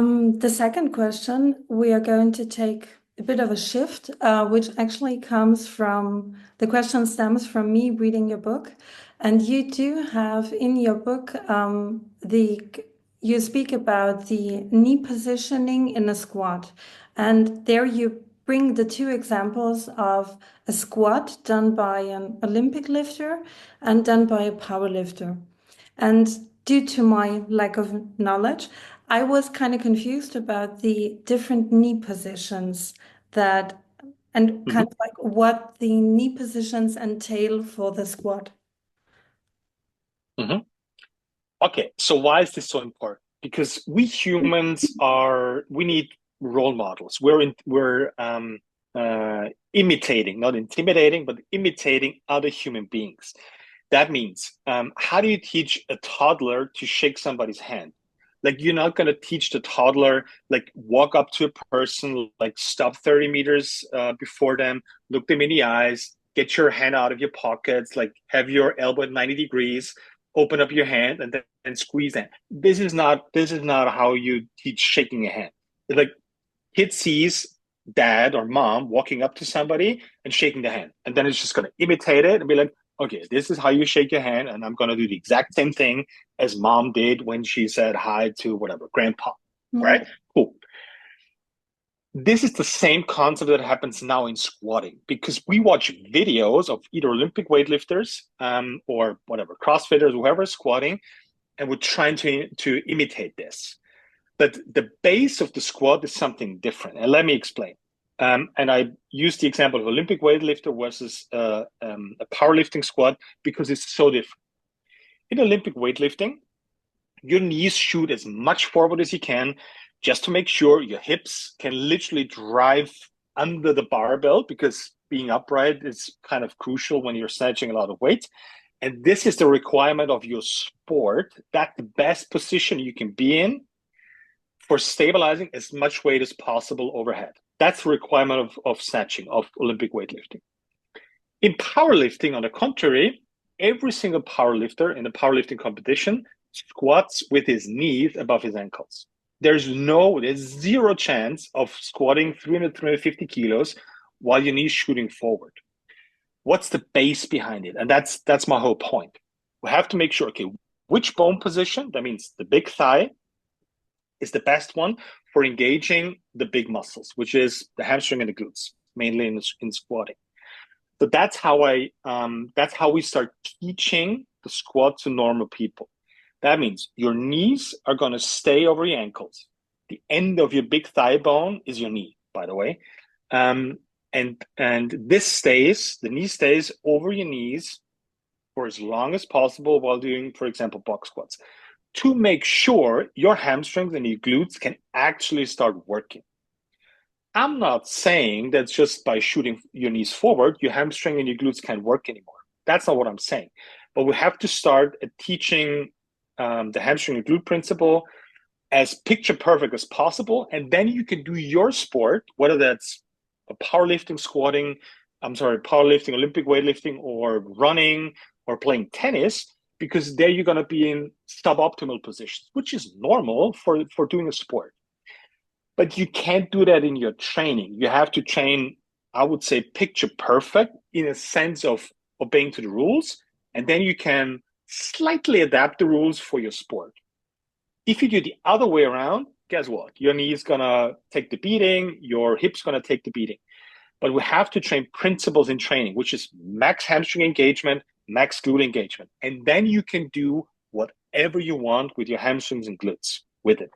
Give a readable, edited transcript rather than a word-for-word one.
The second question, we are going to take a bit of a shift, which actually comes from the question stems from me reading your book. And you do have in your book you speak about the knee positioning in a squat. And there you bring the two examples of a squat done by an Olympic lifter and done by a power lifter. And due to my lack of knowledge, I was kind of confused about the different knee positions that, and kind Mhm, of like what the knee positions entail for the squat. mhm. Okay, so why is this so important? Because we humans we need role models. We're imitating, not intimidating, but imitating other human beings. That means, how do you teach a toddler to shake somebody's hand? Like, you're not going to teach the toddler, like, walk up to a person, like, stop 30 meters before them, look them in the eyes, get your hand out of your pockets, like, have your elbow at 90 degrees, open up your hand, and then squeeze it. This is not how you teach shaking a hand. Like, kid sees dad or mom walking up to somebody and shaking the hand, and then it's just going to imitate it and be like, okay, this is how you shake your hand, and I'm going to do the exact same thing as mom did when she said hi to whatever grandpa. Yeah. Right? Cool. This is the same concept that happens now in squatting, because we watch videos of either Olympic weightlifters or whatever CrossFitters, whoever is squatting, and we're trying to imitate this. But the base of the squat is something different. And let me explain. And I use the example of Olympic weightlifter versus a powerlifting squat because it's so different. In Olympic weightlifting, your knees shoot as much forward as you can just to make sure your hips can literally drive under the barbell, because being upright is kind of crucial when you're snatching a lot of weight. And this is the requirement of your sport. That's the best position you can be in for stabilizing as much weight as possible overhead. That's the requirement of snatching, of Olympic weightlifting. In powerlifting, on the contrary, every single powerlifter in a powerlifting competition squats with his knees above his ankles. There's zero chance of squatting 300, 350 kilos while your knees shooting forward. What's the base behind it? And that's my whole point. We have to make sure, okay, which bone position, that means the big thigh, is the best one for engaging the big muscles, which is the hamstring and the glutes, mainly in squatting. So that's how we start teaching the squat to normal people. That means your knees are going to stay over your ankles. The end of your big thigh bone is your knee, by the way. Um, and the knee stays over your knees for as long as possible while doing, for example, box squats, to make sure your hamstrings and your glutes can actually start working. I'm not saying that just by shooting your knees forward, your hamstring and your glutes can't work anymore. That's not what I'm saying. But we have to start teaching the hamstring and glute principle as picture perfect as possible. And then you can do your sport, whether that's a powerlifting, squatting, powerlifting, Olympic weightlifting, or running, or playing tennis, because there you're going to be in suboptimal positions, which is normal for doing a sport. But you can't do that in your training. You have to train, I would say, picture perfect in a sense of obeying to the rules. And then you can slightly adapt the rules for your sport. If you do the other way around, guess what? Your knee is going to take the beating, your hip's going to take the beating. But we have to train principles in training, which is max hamstring engagement, max glute engagement. And then you can do whatever you want with your hamstrings and glutes with it.